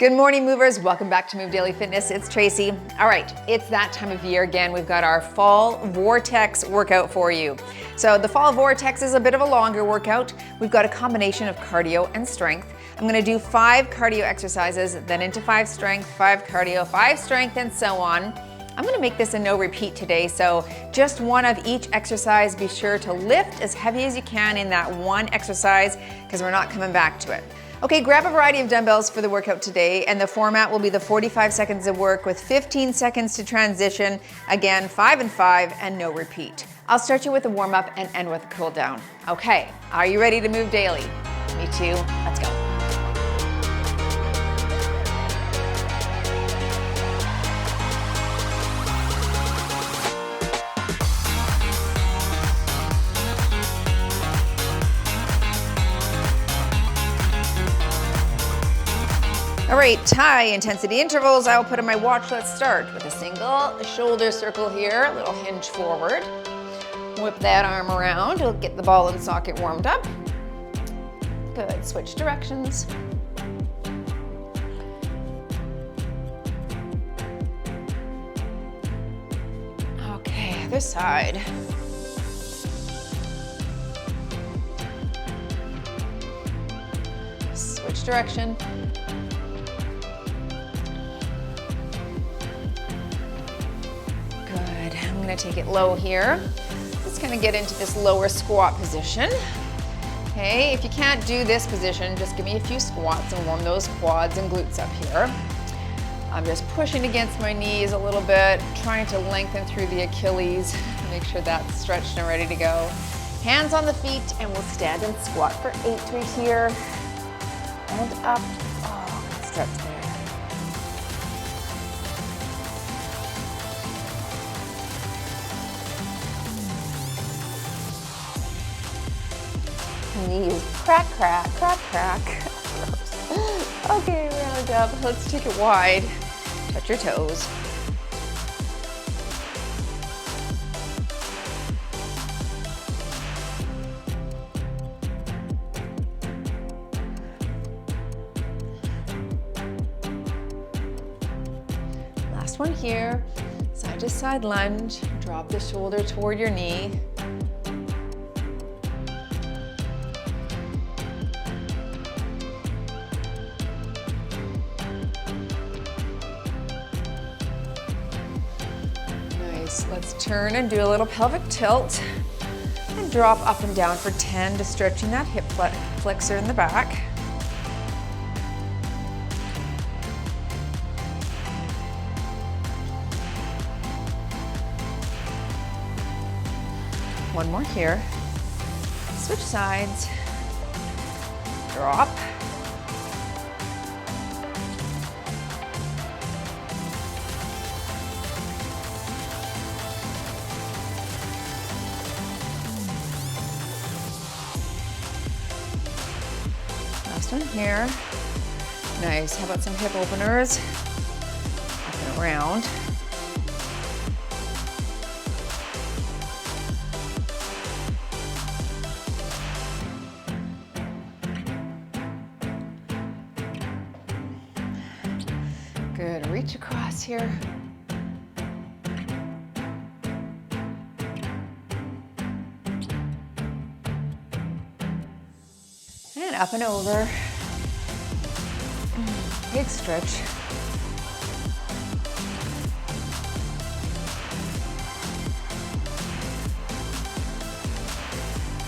Good morning, movers. Welcome back to Move Daily Fitness. It's Tracy. All right, it's that time of year again. We've got our fall Vortex workout for you. So the fall Vortex is a bit of a longer workout. We've got a combination of cardio and strength. I'm gonna do 5 cardio exercises, then into 5 strength, 5 cardio, 5 strength, and so on. I'm gonna make this a no repeat today, so just one of each exercise. Be sure to lift as heavy as you can in that one exercise because we're not coming back to it. Okay, grab a variety of dumbbells for the workout today, and the format will be the 45 seconds of work with 15 seconds to transition. Again, 5 and 5 and no repeat. I'll start you with a warm up and end with a cool down. Okay, are you ready to move daily? Me too, let's go. All right, high intensity intervals I will put on my watch. Let's start with a single shoulder circle here, a little hinge forward. Whip that arm around, you'll get the ball and socket warmed up. Good, switch directions. Okay, other side. Switch direction. I'm gonna take it low here. Just gonna get into this lower squat position. Okay, if you can't do this position, just give me a few squats and warm those quads and glutes up here. I'm just pushing against my knees a little bit, trying to lengthen through the Achilles, make sure that's stretched and ready to go. Hands on the feet, and we'll stand and squat for 8 right here. And up, oh, stretch there. Knees, crack, crack, crack, crack. Okay, round up. Let's take it wide. Touch your toes. Last one here. Side to side lunge. Drop the shoulder toward your knee. Let's turn and do a little pelvic tilt and drop up and down for 10 to stretching that hip flexor in the back. One more here. Switch sides. Drop. One here. Nice. How about some hip openers? Up and around. Good. Reach across here. And up and over. Big stretch.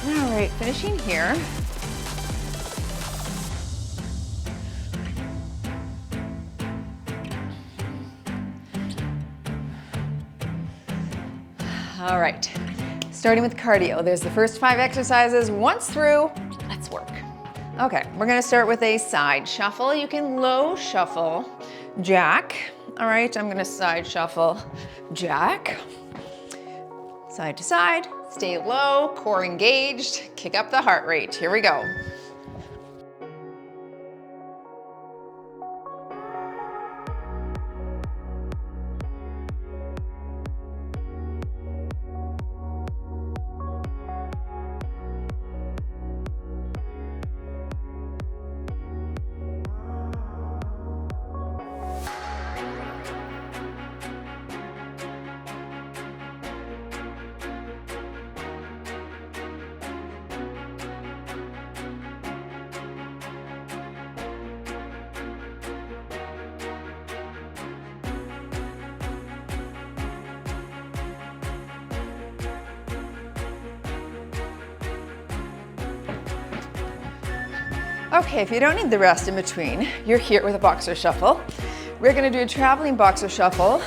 All right, finishing here. All right, starting with cardio. There's the first 5 exercises. Once through, let's work. Okay, we're gonna start with a side shuffle. You can low shuffle, jack. All right, I'm gonna side shuffle, jack. Side to side, stay low, core engaged, kick up the heart rate. Here we go. Okay, if you don't need the rest in between, you're here with a boxer shuffle. We're gonna do a traveling boxer shuffle.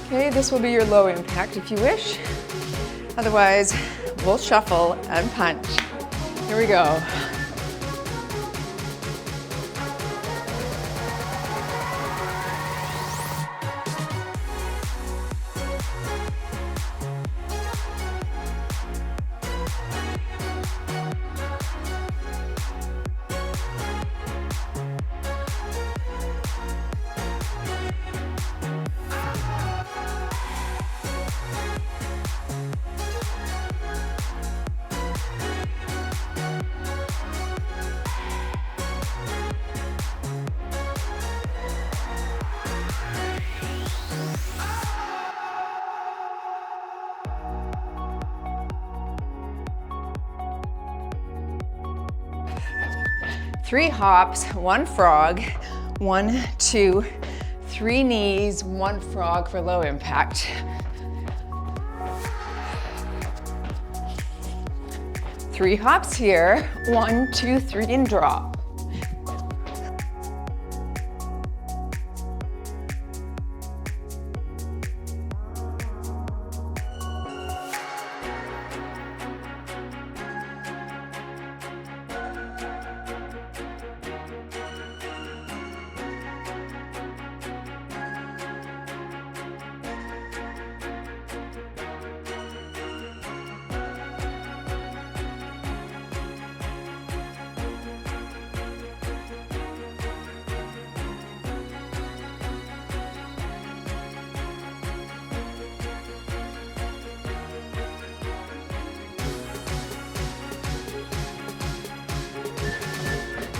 Okay, this will be your low impact if you wish. Otherwise, we'll shuffle and punch. Here we go. Three hops, one frog, 1, 2, 3 knees, 1 frog for low impact. 3 hops here, 1, 2, 3, and drop.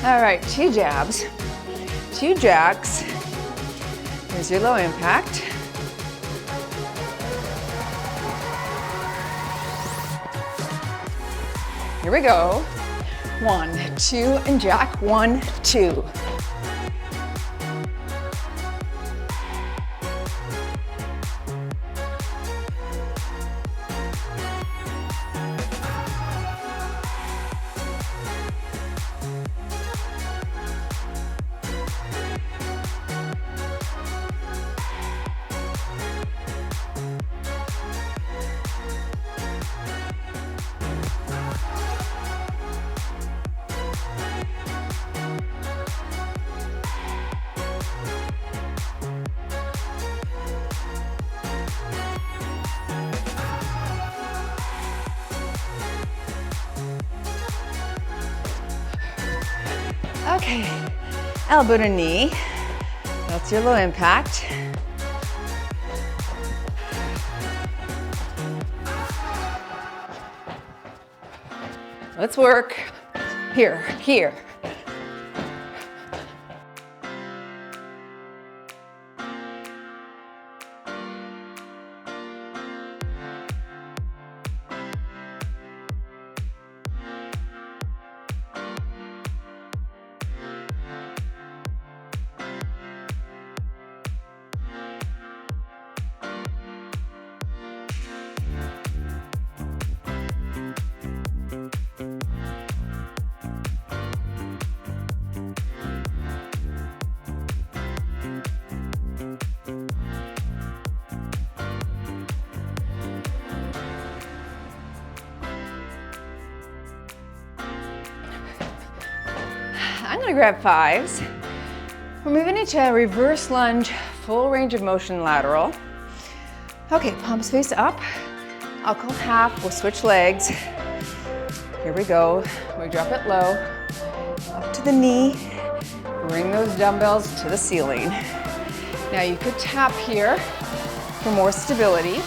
All right, 2 jabs, 2 jacks. Here's your low impact. Here we go. 1, 2, and jack, 1, 2. Okay, elbow to knee. That's your low impact. Let's work. Here, here. I'm gonna grab 5s. We're moving into a reverse lunge, full range of motion lateral. Okay, palms face up. I'll call half, we'll switch legs. Here we go. We drop it low, up to the knee. Bring those dumbbells to the ceiling. Now you could tap here for more stability.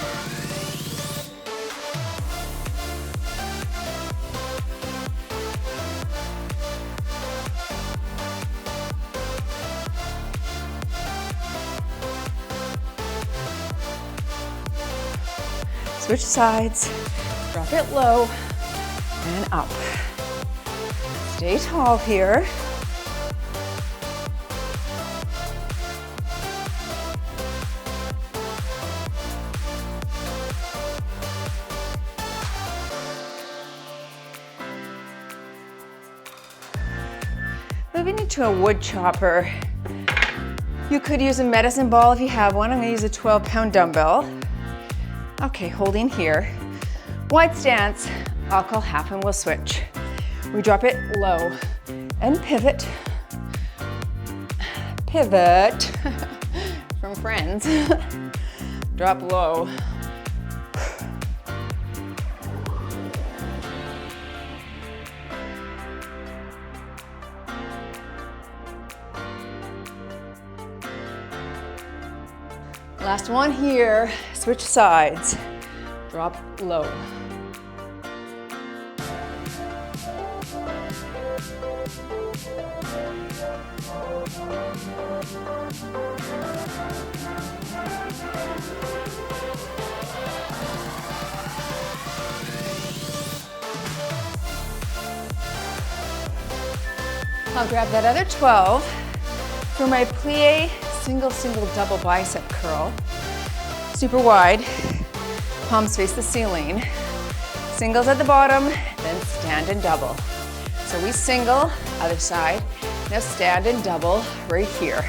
Switch sides, drop it low and up. Stay tall here. moving into a wood chopper. You could use a medicine ball if you have one. I'm gonna use a 12-pound dumbbell. Okay, holding here. Wide stance, I'll call half and we'll switch. We drop it low and pivot. Pivot from friends. Drop low. Last one here, switch sides. Drop low. I'll grab that other 12 for my plie single, double bicep curl. Super wide, palms face the ceiling. Singles at the bottom, then stand and double. So we single, other side. Now stand and double right here.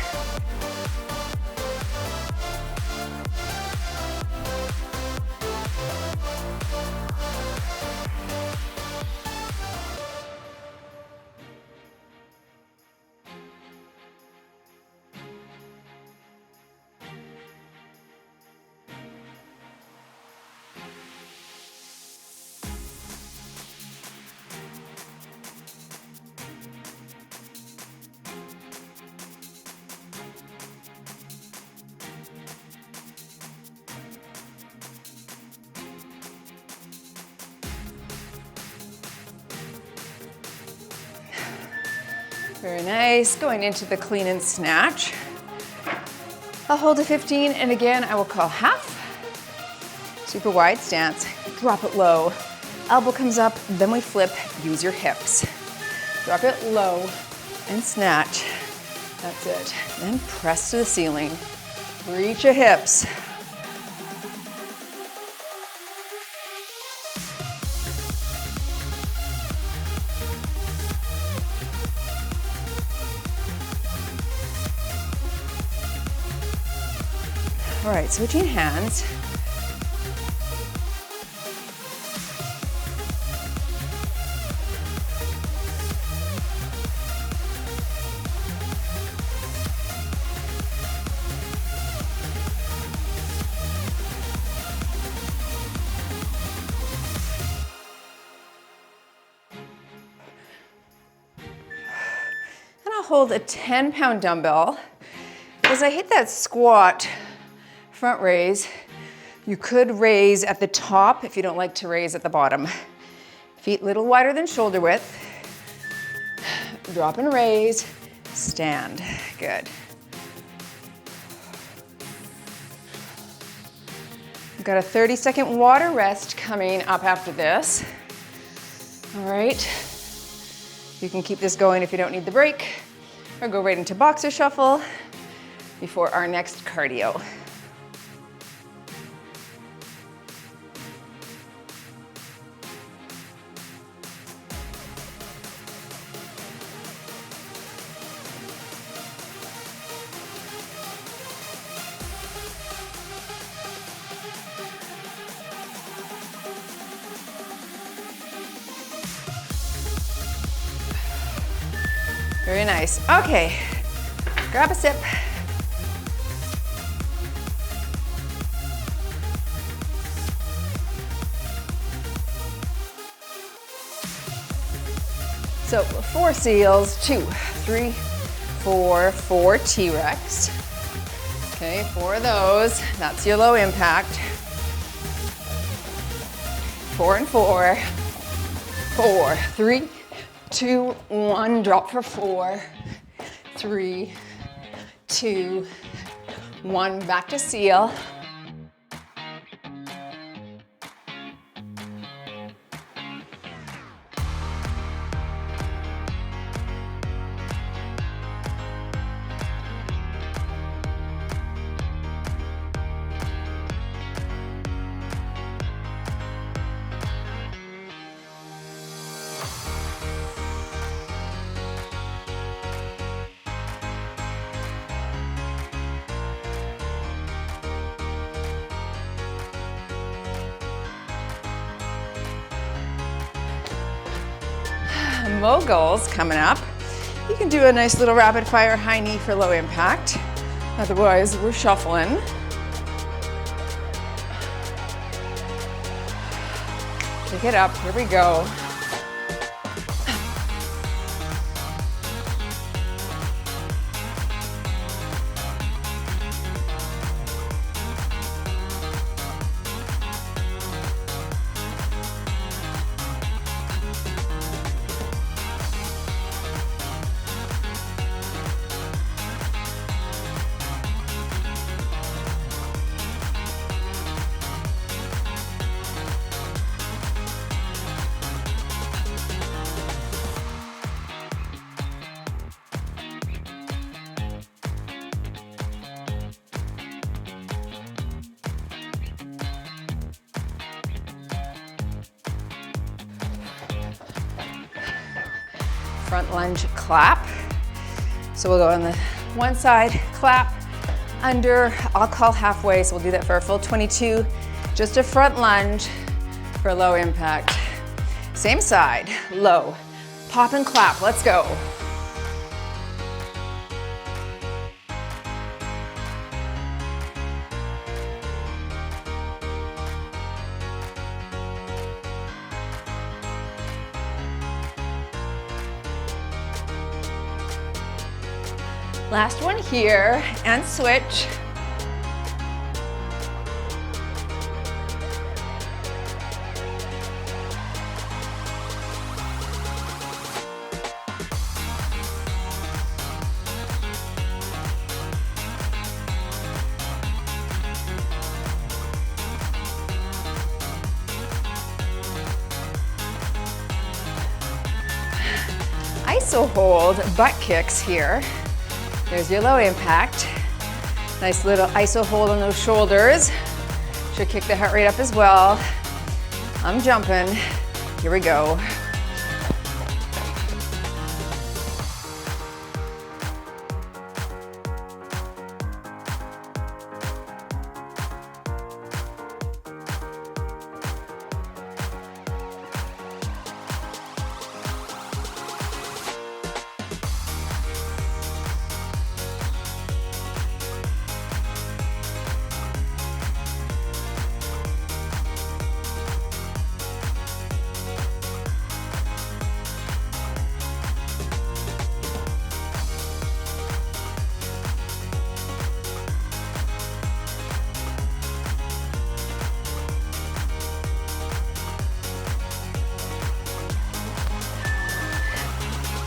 Very nice, going into the clean and snatch. I'll hold to 15, and again, I will call half. Super wide stance, drop it low. Elbow comes up, then we flip, use your hips. Drop it low and snatch. That's it. Then press to the ceiling. Reach your hips. All right, switching hands. And I'll hold a 10-pound dumbbell. As I hit that squat, front raise, you could raise at the top if you don't like to raise at the bottom. Feet a little wider than shoulder width. Drop and raise, stand. Good. We've got a 30-second water rest coming up after this. All right. You can keep this going if you don't need the break, or go right into boxer shuffle before our next cardio. Very nice. Okay, grab a sip. So 4 seals, 2, 3, 4, 4 T-Rex. Okay, 4 of those. That's your low impact. 4 and 4. 4, 3, 2, 1, drop for 4, 3, 2, 1, back to seal. moguls coming up. You can do a nice little rapid fire high knee for low impact. Otherwise, we're shuffling. Pick it up, here we go. Front lunge clap. So we'll go on the one side, clap, under, I'll call halfway, so we'll do that for a full 22. Just a front lunge for low impact. Same side, low. Pop and clap, let's go. Last one here, and switch. ISO hold, butt kicks here. There's your low impact. Nice little ISO hold on those shoulders. Should kick the heart rate up as well. I'm jumping. Here we go.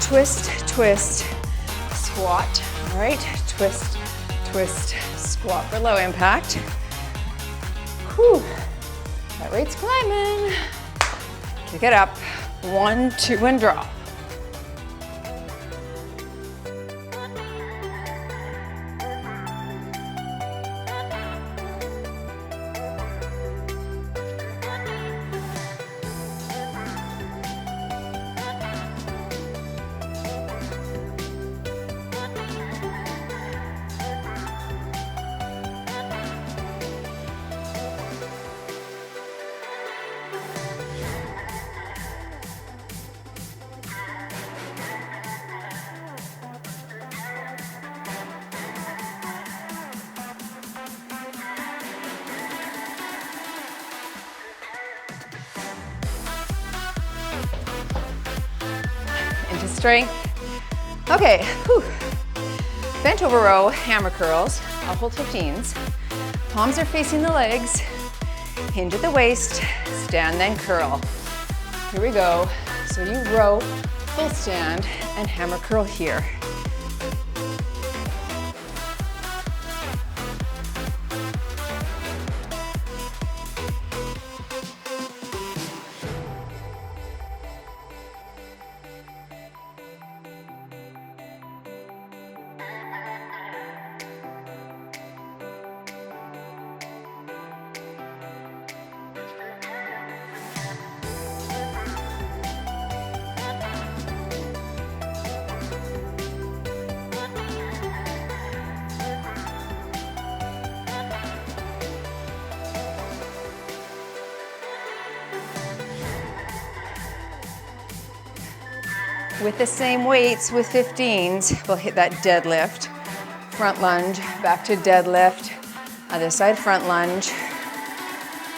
Twist, twist, squat. All right, twist, twist, squat for low impact. Whew, that rate's climbing. Kick it up, 1, 2, and drop. Into strength. Okay, whew. Bent over row, hammer curls. I'll hold 15s. Palms are facing the legs. Hinge at the waist, stand then curl. Here we go. So you row, full stand, and hammer curl here. With the same weights, with 15s, we'll hit that deadlift. Front lunge, back to deadlift. Other side, front lunge.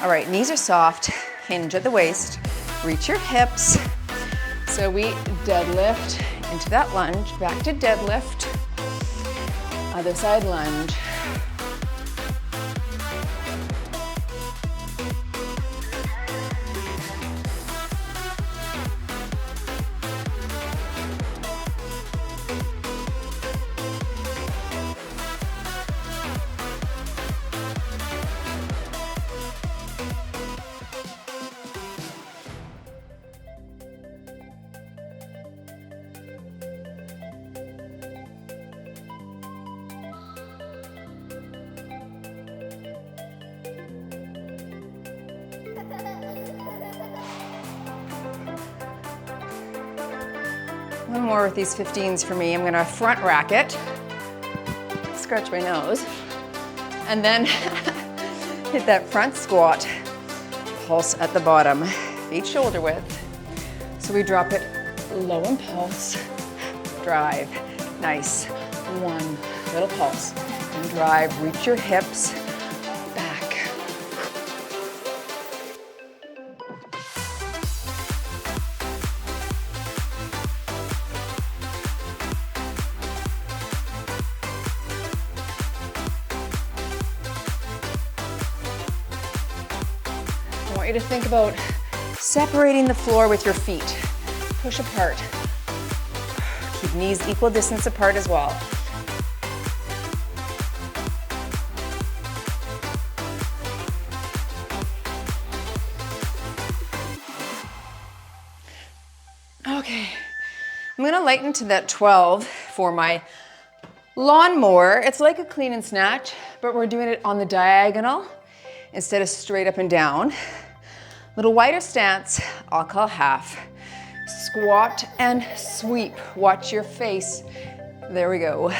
All right, knees are soft, hinge at the waist. Reach your hips. So we deadlift into that lunge, back to deadlift. Other side lunge. One more with these 15s for me. I'm gonna front rack it, scratch my nose, and then hit that front squat, pulse at the bottom, feet shoulder width. So we drop it low and pulse, drive, nice. One, little pulse, and drive, reach your hips, back. I want you to think about separating the floor with your feet. Push apart. Keep knees equal distance apart as well. Okay, I'm gonna lighten to that 12 for my lawnmower. It's like a clean and snatch, but we're doing it on the diagonal instead of straight up and down. Little wider stance, I'll call half. Squat and sweep. Watch your face. There we go.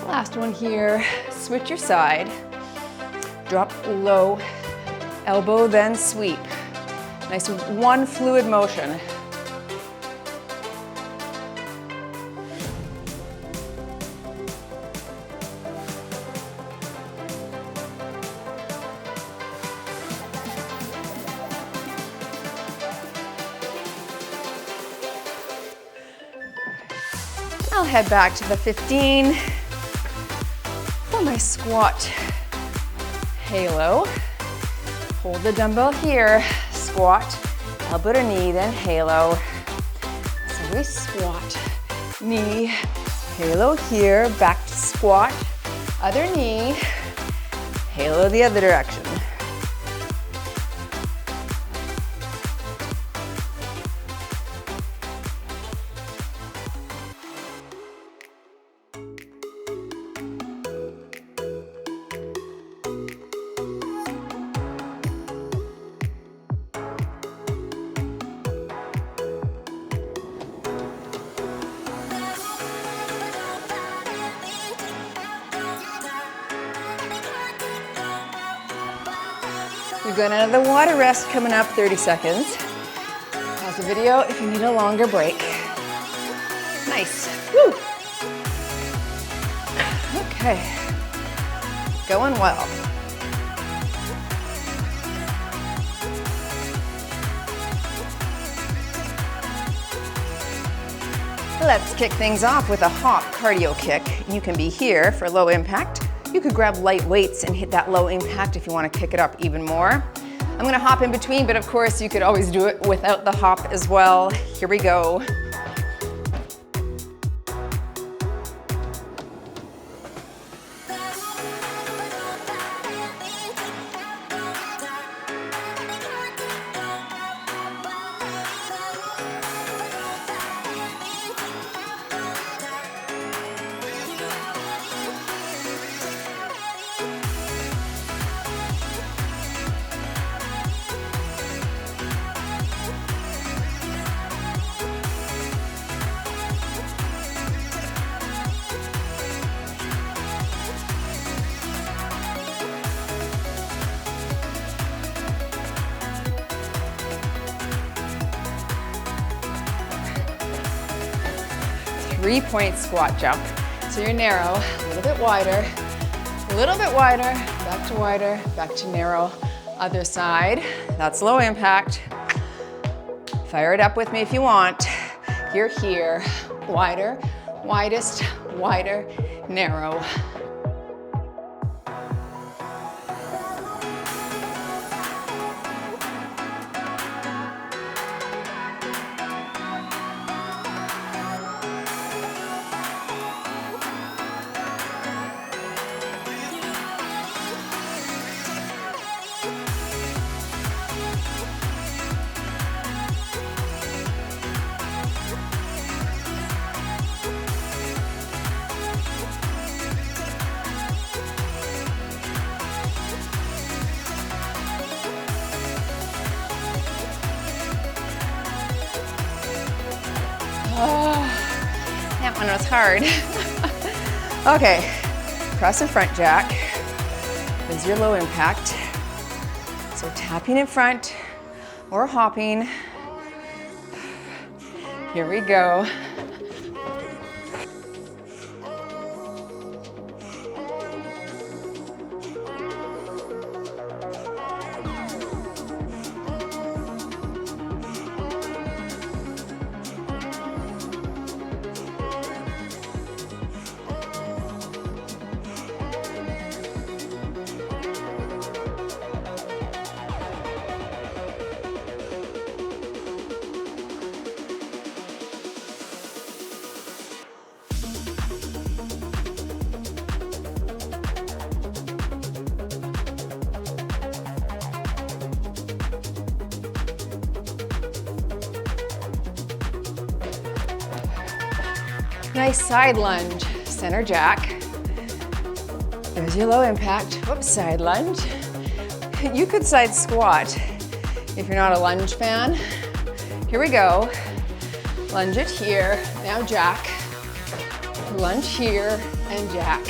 Last one here. Switch your side. Drop low, elbow, then sweep. Nice one fluid motion. I'll head back to the 15 for my squat halo. Hold the dumbbell here. Squat, elbow to knee, then halo. So we squat, knee, halo here, back to squat, other knee, halo the other direction. We've got another water rest coming up, 30 seconds. Pause the video if you need a longer break. Nice. Woo. Okay. Going well. Let's kick things off with a hop cardio kick. You can be here for low impact. You could grab light weights and hit that low impact if you want to kick it up even more. I'm gonna hop in between, but of course you could always do it without the hop as well. Here we go. 3-point squat jump. So you're narrow, a little bit wider, back to wider, back to narrow. Other side, that's low impact. Fire it up with me if you want. You're here, wider, widest, wider, narrow. That one was hard. Okay, cross and front jack is your low impact. So tapping in front or hopping. Here we go. Nice side lunge, center jack. There's your low impact. Whoops, side lunge. You could side squat if you're not a lunge fan. Here we go. Lunge it here, now jack. Lunge here and jack.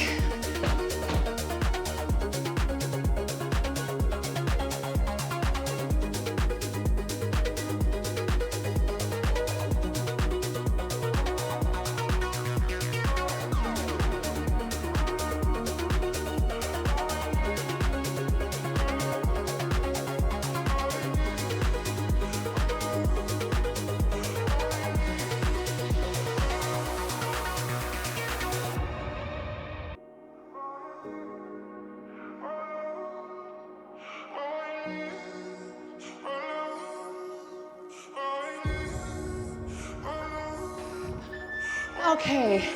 Okay,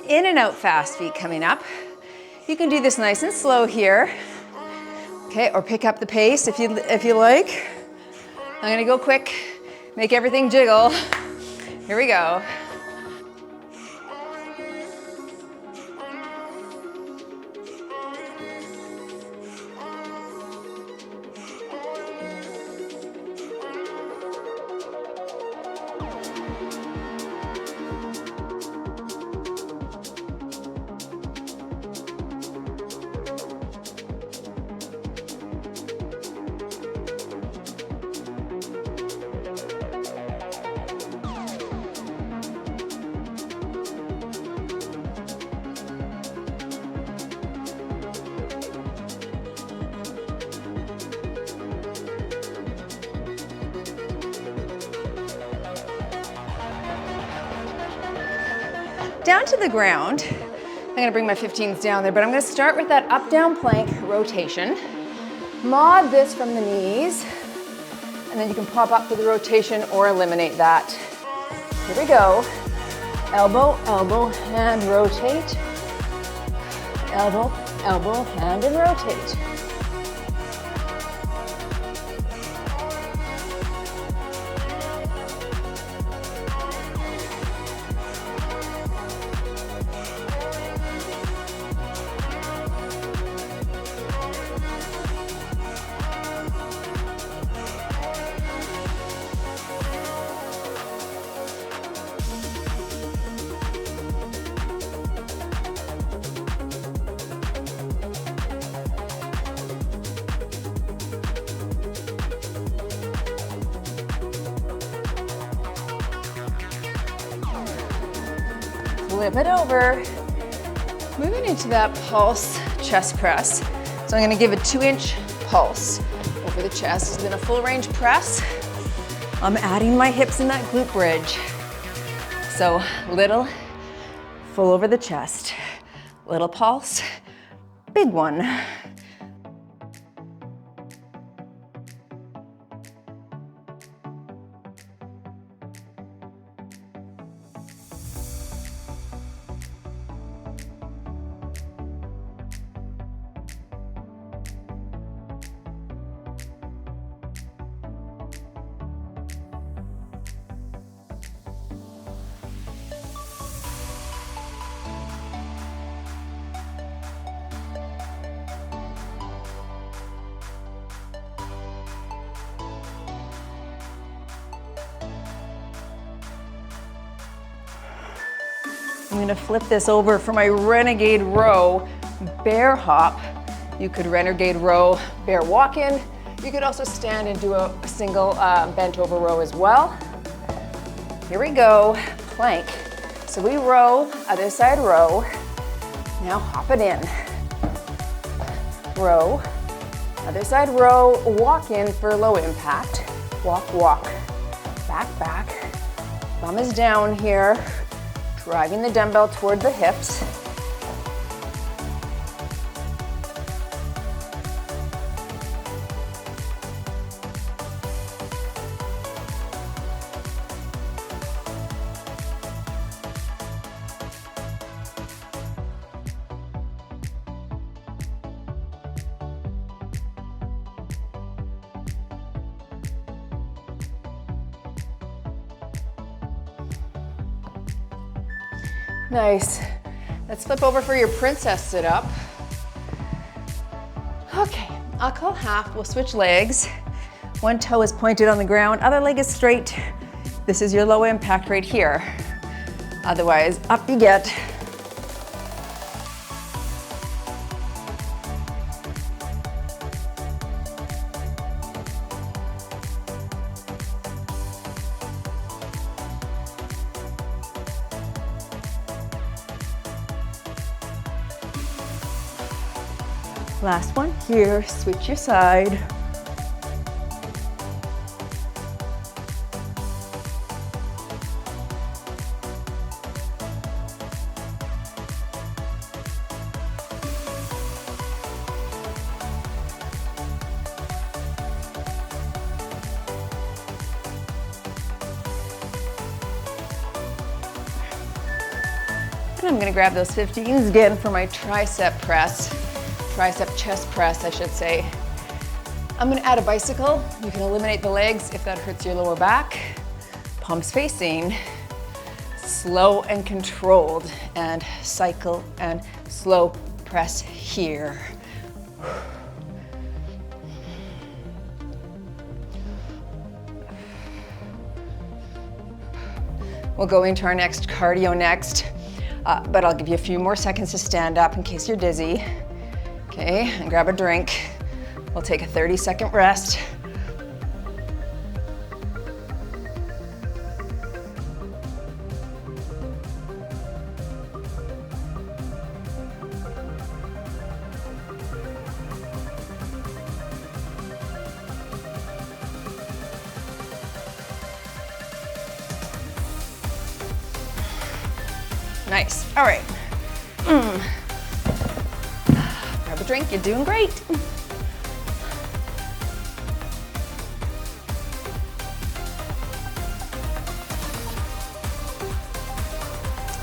in and out fast feet coming up. You can do this nice and slow here. Okay, or pick up the pace if you like. I'm gonna go quick, make everything jiggle. Here we go. Down to the ground. I'm gonna bring my 15s down there, but I'm gonna start with that up-down plank rotation. Mod this from the knees, and then you can pop up for the rotation or eliminate that. Here we go. Elbow, elbow, hand, rotate. Elbow, elbow, hand, and rotate. flip it over. Moving into that pulse chest press. So I'm gonna give a 2-inch pulse over the chest. Then a full range press. I'm adding my hips in that glute bridge. So little, full over the chest. Little pulse, big one. I'm gonna flip this over for my renegade row bear hop. You could renegade row bear walk-in. You could also stand and do a single bent over row as well. Here we go, plank. So we row, other side row. Now hop it in. Row, other side row, walk in for low impact. Walk, walk, back, back. Bum is down here. Driving the dumbbell toward the hips. Nice. Let's flip over for your princess sit-up. Okay, I'll call half. We'll switch legs. One toe is pointed on the ground, other leg is straight. This is your low impact right here. Otherwise, up you get. Last one here, switch your side. And I'm gonna grab those 15s again for my tricep press. Tricep chest press, I should say. I'm gonna add a bicycle. You can eliminate the legs if that hurts your lower back. Palms facing, slow and controlled, and cycle and slow press here. We'll go into our next cardio next, but I'll give you a few more seconds to stand up in case you're dizzy. Okay, and grab a drink. We'll take a 30-second rest. Nice, all right. Grab a drink, you're doing great.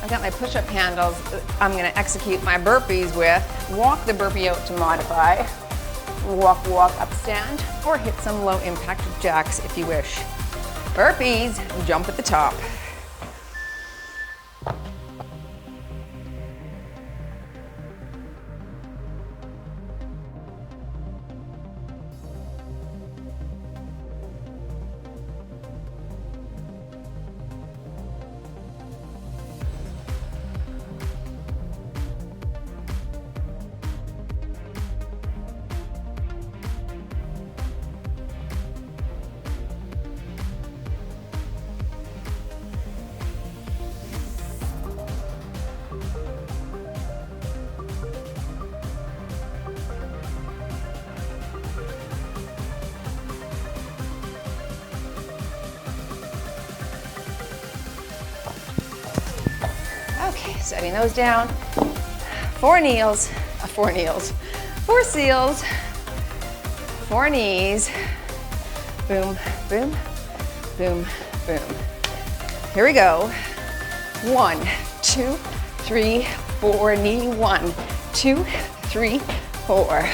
I've got my push-up handles I'm gonna execute my burpees with. Walk the burpee out to modify. Walk, walk, up, stand, or hit some low impact jacks if you wish. Burpees, jump at the top. Setting those down. 4 kneels, 4 kneels, 4 seals, 4 knees. Boom, boom, boom, boom. Here we go. 1, 2, 3, 4, knee. 1, 2, 3, 4.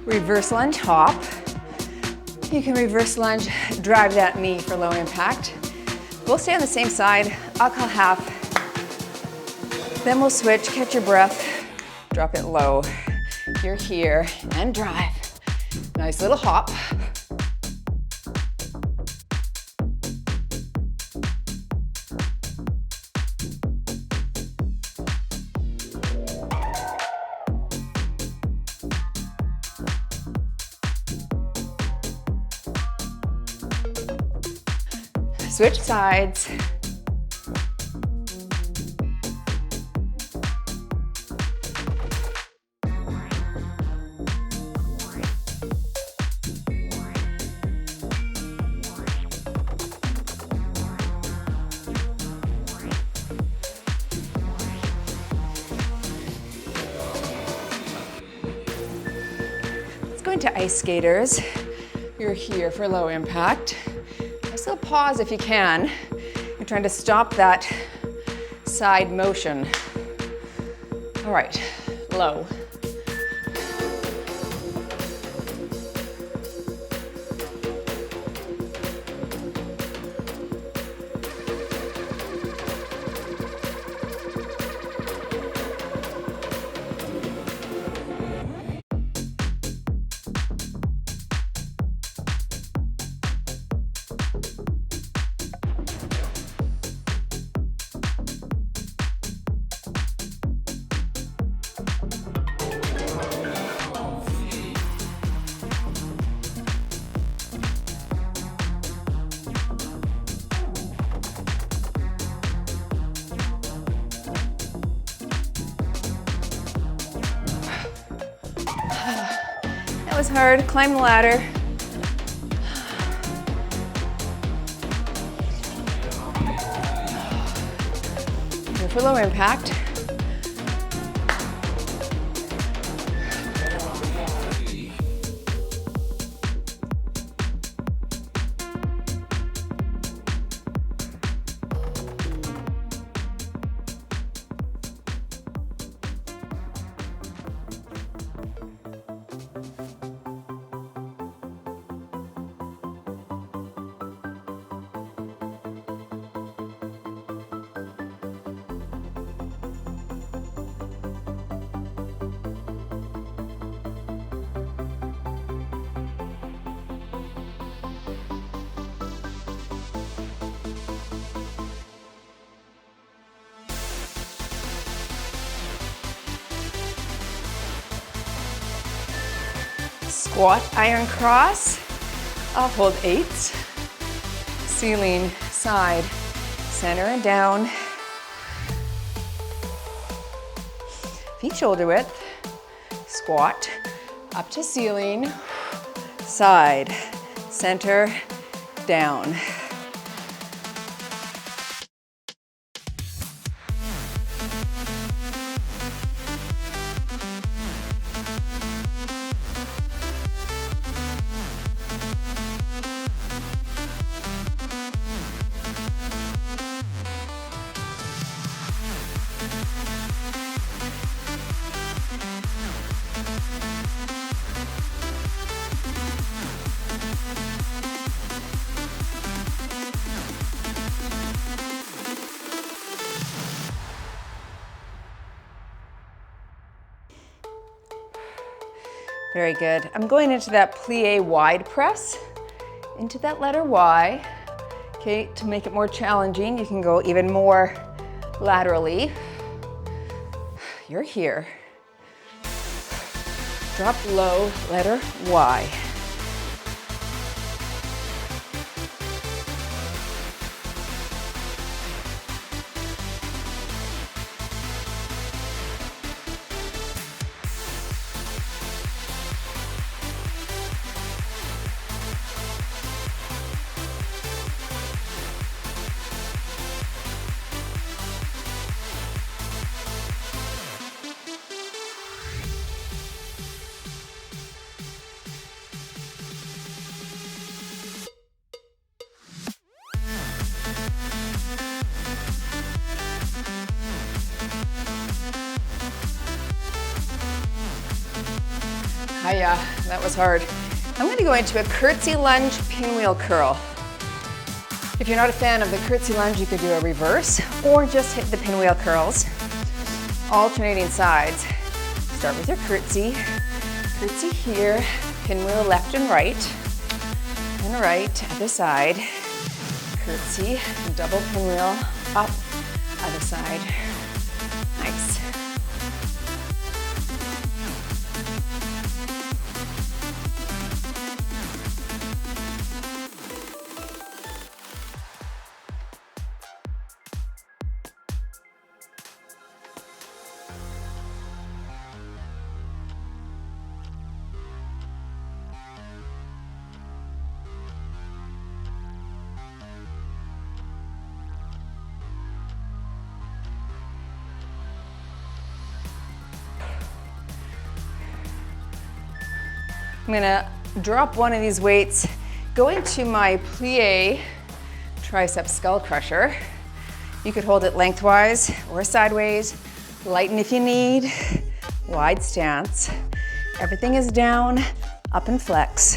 Reverse lunge, hop. You can reverse lunge, drive that knee for low impact. We'll stay on the same side. I'll call half. Then we'll switch, catch your breath, drop it low. You're here and drive. Nice little hop. Switch sides. Let's go into ice skaters. You're here for low impact. So pause if you can. You're trying to stop that side motion. All right, low. That was hard. Climb the ladder. Here for low impact. Squat iron cross. I'll hold 8. Ceiling, side, center and down. Feet shoulder width. Squat, up to ceiling, side, center, down. Very good. I'm going into that plie wide press, into that letter Y. Okay, to make it more challenging, you can go even more laterally. You're here. Drop low, letter Y. Hiya, that was hard. I'm gonna go into a curtsy lunge pinwheel curl. If you're not a fan of the curtsy lunge, you could do a reverse or just hit the pinwheel curls. Alternating sides. Start with your curtsy. Curtsy here, pinwheel left and right. Other side. Curtsy, double pinwheel, up, other side. Nice. I'm gonna drop one of these weights, go into my plie tricep skull crusher. You could hold it lengthwise or sideways, lighten if you need, wide stance. Everything is down, up and flex.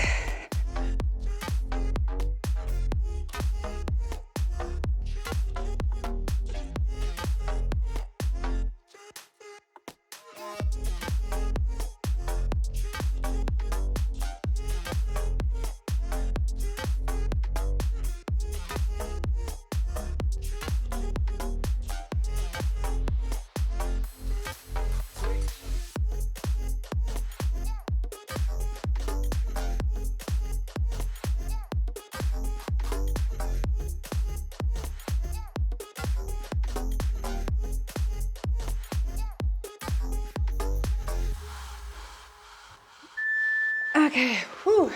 Okay, whew.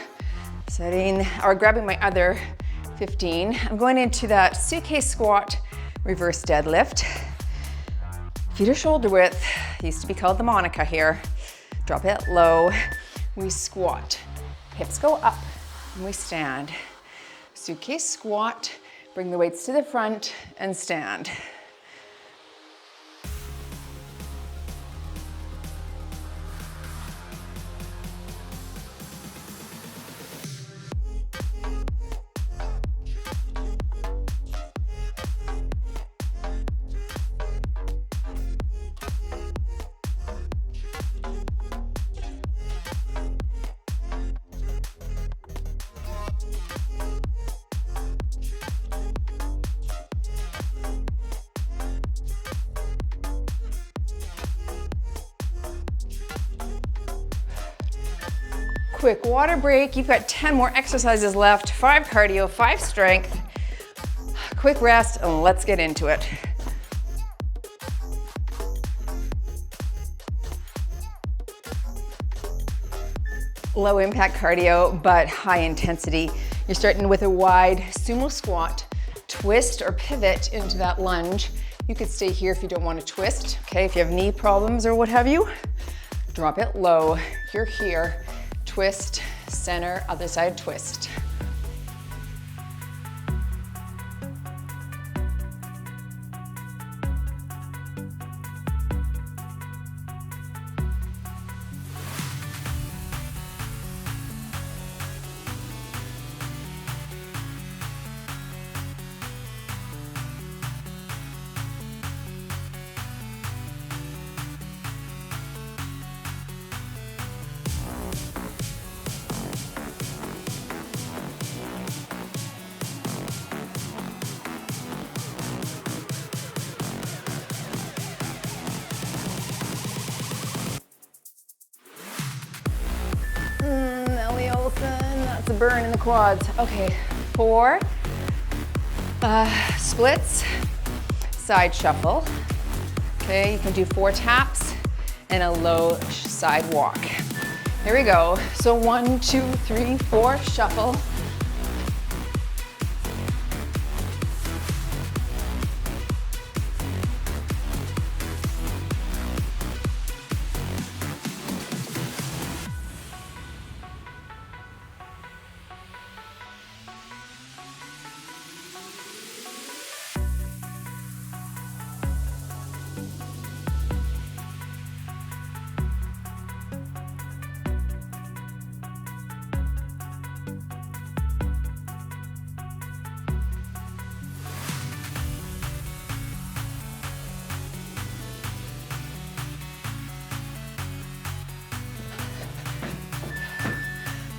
Setting, or grabbing my other 15. I'm going into that suitcase squat, reverse deadlift. Feet are shoulder width, used to be called the Monica here. Drop it low, we squat. Hips go up, and we stand. Suitcase squat, bring the weights to the front, and stand. Quick water break. You've got 10 more exercises left, 5 cardio, 5 strength. Quick rest and let's get into it. Low impact cardio, but high intensity. You're starting with a wide sumo squat, twist or pivot into that lunge. You could stay here if you don't want to twist, okay? If you have knee problems or what have you, drop it low. You're here. Twist, center, other side twist. Lots of burn in the quads. Okay, 4 splits, side shuffle. Okay, you can do 4 taps and a low side walk. Here we go. So 1, 2, 3, 4, shuffle.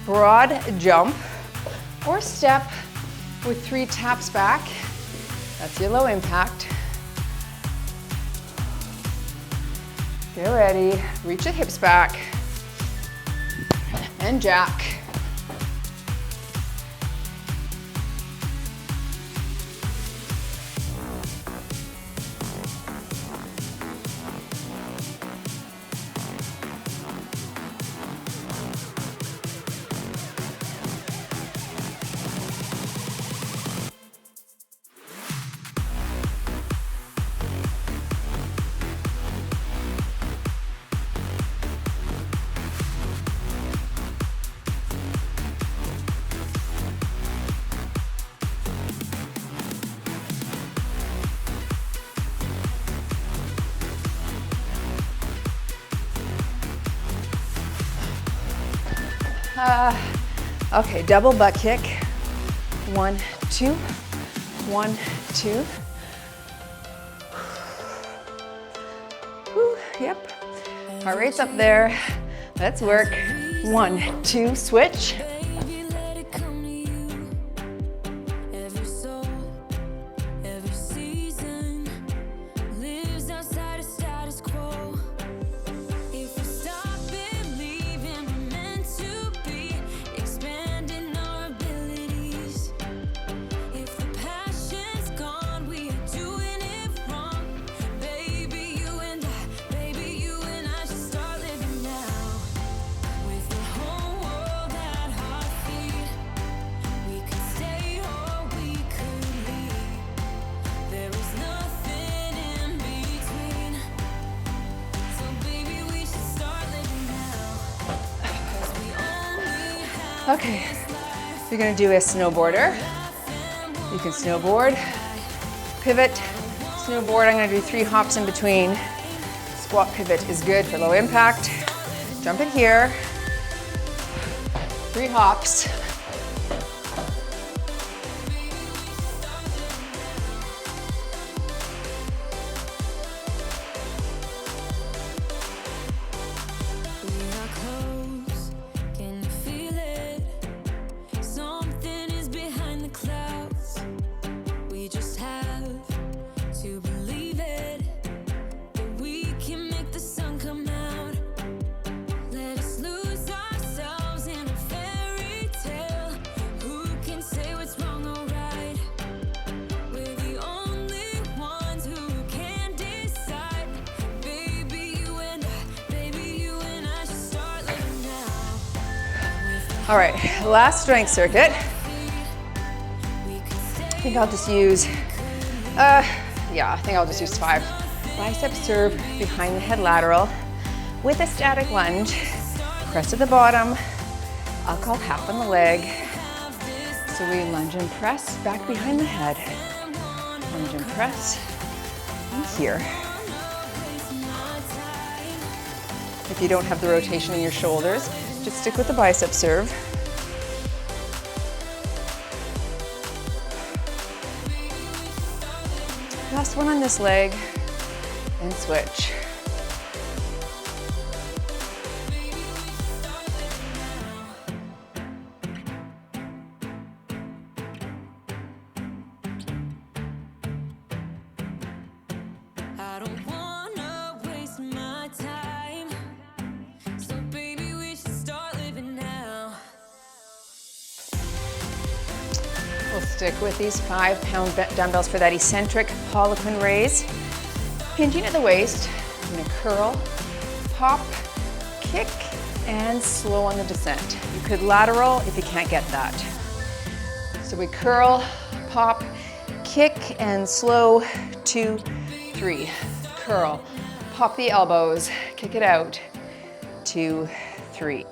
Broad jump or step with 3 taps back. That's your low impact. Get ready, reach the hips back and jack. Okay, double butt kick. 1, 2, 1, 2. Whew, yep, heart rate's up there. Let's work. 1, 2, switch. Okay, you're gonna do a snowboarder. You can snowboard, pivot, snowboard. I'm gonna do 3 hops in between. Squat pivot is good for low impact. Jump it here. 3 hops. All right, last strength circuit. I think I'll just use, 5 bicep serve behind the head lateral with a static lunge. Press to the bottom. I'll call half on the leg. So we lunge and press back behind the head. Lunge and press and here. If you don't have the rotation in your shoulders, just stick with the bicep serve. Last one on this leg and switch. Stick with these 5-pound dumbbells for that eccentric Harlequin raise. Hinging at the waist, I'm gonna curl, pop, kick, and slow on the descent. You could lateral if you can't get that. So we curl, pop, kick, and slow, 2, 3. Curl, pop the elbows, kick it out, 2, 3.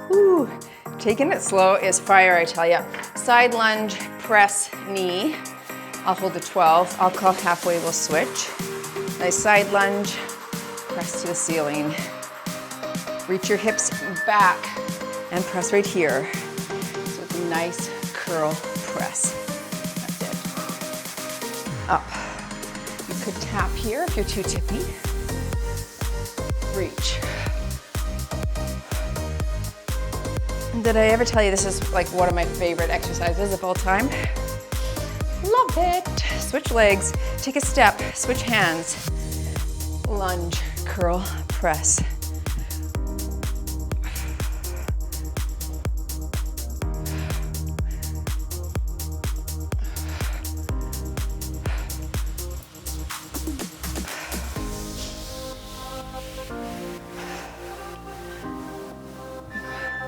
Whew. Taking it slow is fire, I tell ya. Side lunge, press, knee. I'll hold the 12. I'll call halfway, we'll switch. Nice side lunge, press to the ceiling. Reach your hips back and press right here. So it's a nice curl press. That's it. Up. You could tap here if you're too tippy. Reach. Did I ever tell you this is like one of my favorite exercises of all time? Love it. Switch legs, take a step, switch hands. Lunge, curl, press.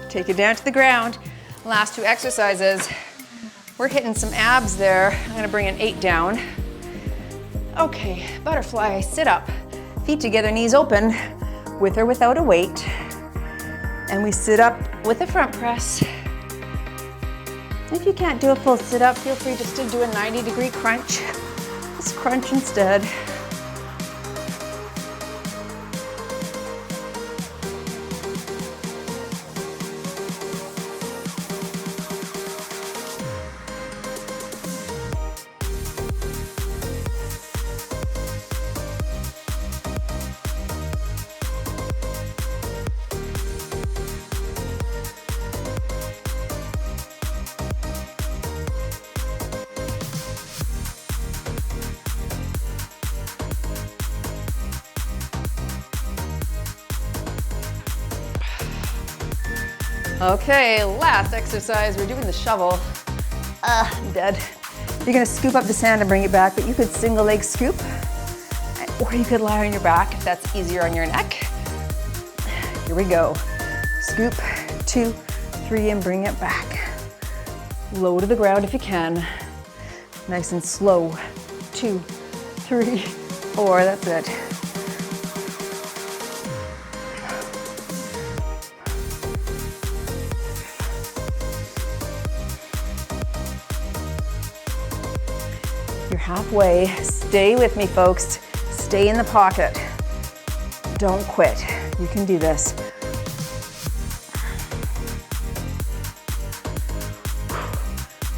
Take it down to the ground. Last 2 exercises. We're hitting some abs there. I'm gonna bring an 8 down. Okay, butterfly, sit up. Feet together, knees open, with or without a weight. And we sit up with a front press. If you can't do a full sit up, feel free just to do a 90-degree crunch. Just crunch instead. Okay, last exercise, we're doing the shovel. I'm dead. You're gonna scoop up the sand and bring it back, but you could single leg scoop, or you could lie on your back if that's easier on your neck. Here we go. Scoop, 2, 3, and bring it back. Low to the ground if you can. Nice and slow. 2, 3, 4, that's it. You're halfway. Stay with me, folks. Stay in the pocket. Don't quit. You can do this.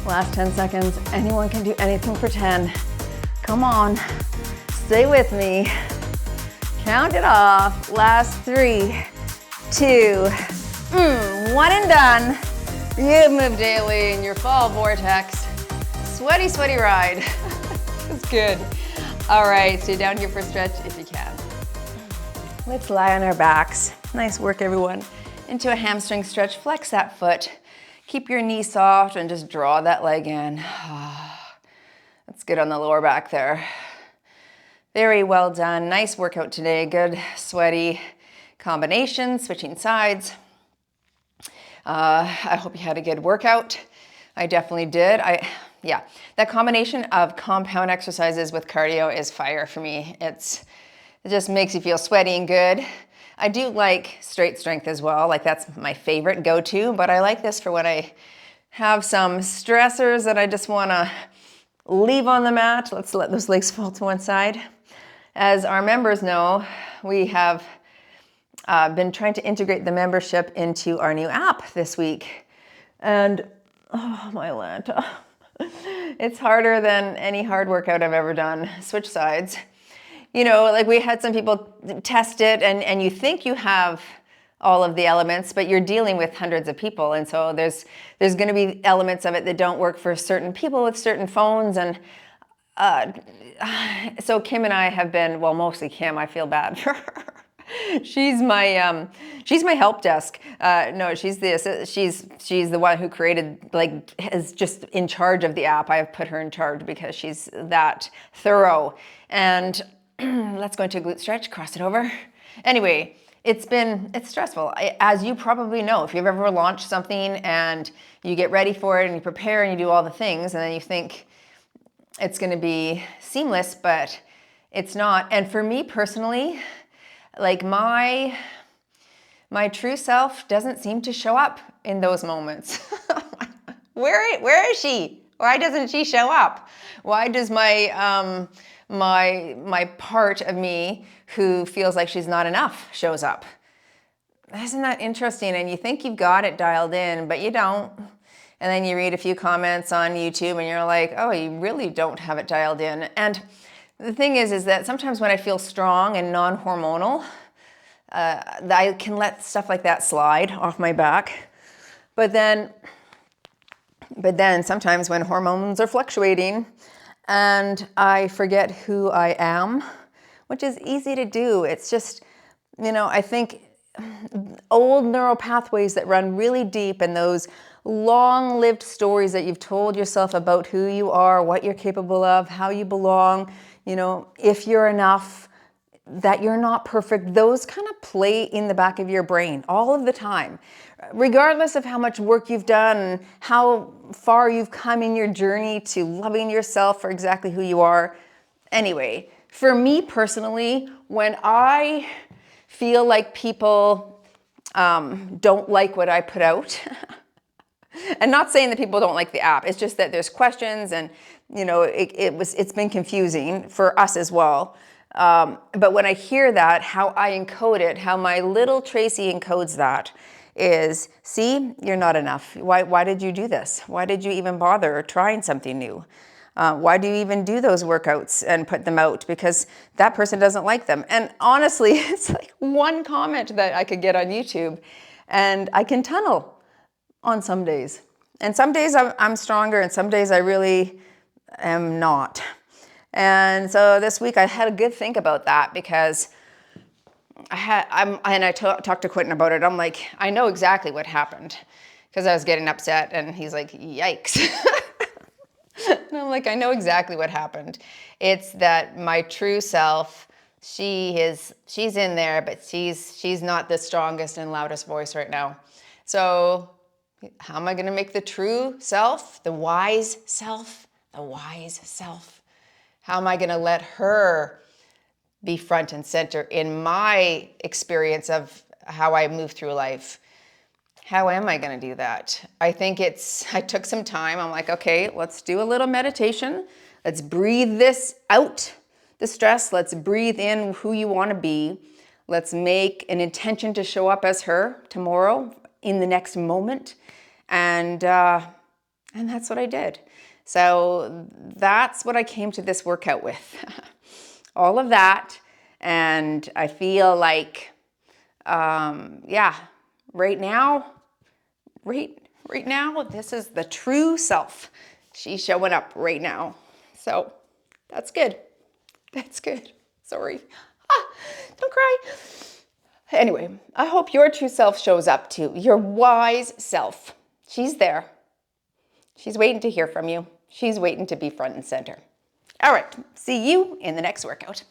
Last 10 seconds. Anyone can do anything for 10. Come on. Stay with me. Count it off. Last 3, 2, 1 and done. You've moved daily in your fall vortex. Sweaty, sweaty ride. It's good. All right, stay down here for a stretch if you can. Let's lie on our backs. Nice work, everyone. Into a hamstring stretch, flex that foot. Keep your knee soft and just draw that leg in. That's good on the lower back there. Very well done. Nice workout today. Good sweaty combination, switching sides. I hope you had a good workout. I definitely did. Yeah, that combination of compound exercises with cardio is fire for me. It just makes you feel sweaty and good. I do like straight strength as well. Like that's my favorite go-to, but I like this for when I have some stressors that I just wanna leave on the mat. Let's let those legs fall to one side. As our members know, we have been trying to integrate the membership into our new app this week. And oh my Lanta, it's harder than any hard workout I've ever done. Switch sides. You know, like we had some people test it and you think you have all of the elements, but you're dealing with hundreds of people. And so there's going to be elements of it that don't work for certain people with certain phones. And so Kim and I have been, well, mostly Kim, I feel bad for her. She's my help desk. No, she's the one who created, like, is just in charge of the app. I have put her in charge because she's that thorough. And let's go into a glute stretch, cross it over. Anyway, it's stressful. As you probably know, if you've ever launched something and you get ready for it and you prepare and you do all the things and then you think it's going to be seamless, but it's not. And for me personally, like my true self doesn't seem to show up in those moments. Where is she? Why doesn't she show up? Why does my part of me who feels like she's not enough shows up? Isn't that interesting? And you think you've got it dialed in, but you don't. And then you read a few comments on YouTube and you're like, oh, you really don't have it dialed in. And the thing is that sometimes when I feel strong and non-hormonal, I can let stuff like that slide off my back. But then sometimes when hormones are fluctuating and I forget who I am, which is easy to do. It's just, you know, I think old neural pathways that run really deep and those long-lived stories that you've told yourself about who you are, what you're capable of, how you belong, you know, if you're enough, that you're not perfect, those kind of play in the back of your brain all of the time. Regardless of how much work you've done and how far you've come in your journey to loving yourself for exactly who you are. Anyway, for me personally, when I feel like people don't like what I put out, and not saying that people don't like the app, it's just that there's questions and, you know, it's been confusing for us as well. But when I hear that, how I encode it, how my little Tracy encodes that is, see, you're not enough. Why did you do this? Why did you even bother trying something new? Why do you even do those workouts and put them out? Because that person doesn't like them. And honestly, it's like one comment that I could get on YouTube and I can tunnel on some days. And some days I'm stronger and some days I really am not. And so this week I had a good think about that because I talked to Quentin about it. I'm like, I know exactly what happened because I was getting upset and he's like, yikes. And I'm like, I know exactly what happened. It's that my true self, she's in there, but she's not the strongest and loudest voice right now. So how am I going to make the true self, the wise self, how am I going to let her be front and center in my experience of how I move through life? How am I going to do that? I think I took some time. I'm like, okay, let's do a little meditation. Let's breathe this out, the stress. Let's breathe in who you want to be. Let's make an intention to show up as her tomorrow in the next moment. And that's what I did. So that's what I came to this workout with. All of that. And I feel like, right now, this is the true self. She's showing up right now. So that's good. That's good. Sorry. Don't cry. Anyway, I hope your true self shows up too. Your wise self. She's there. She's waiting to hear from you. She's waiting to be front and center. All right. See you in the next workout.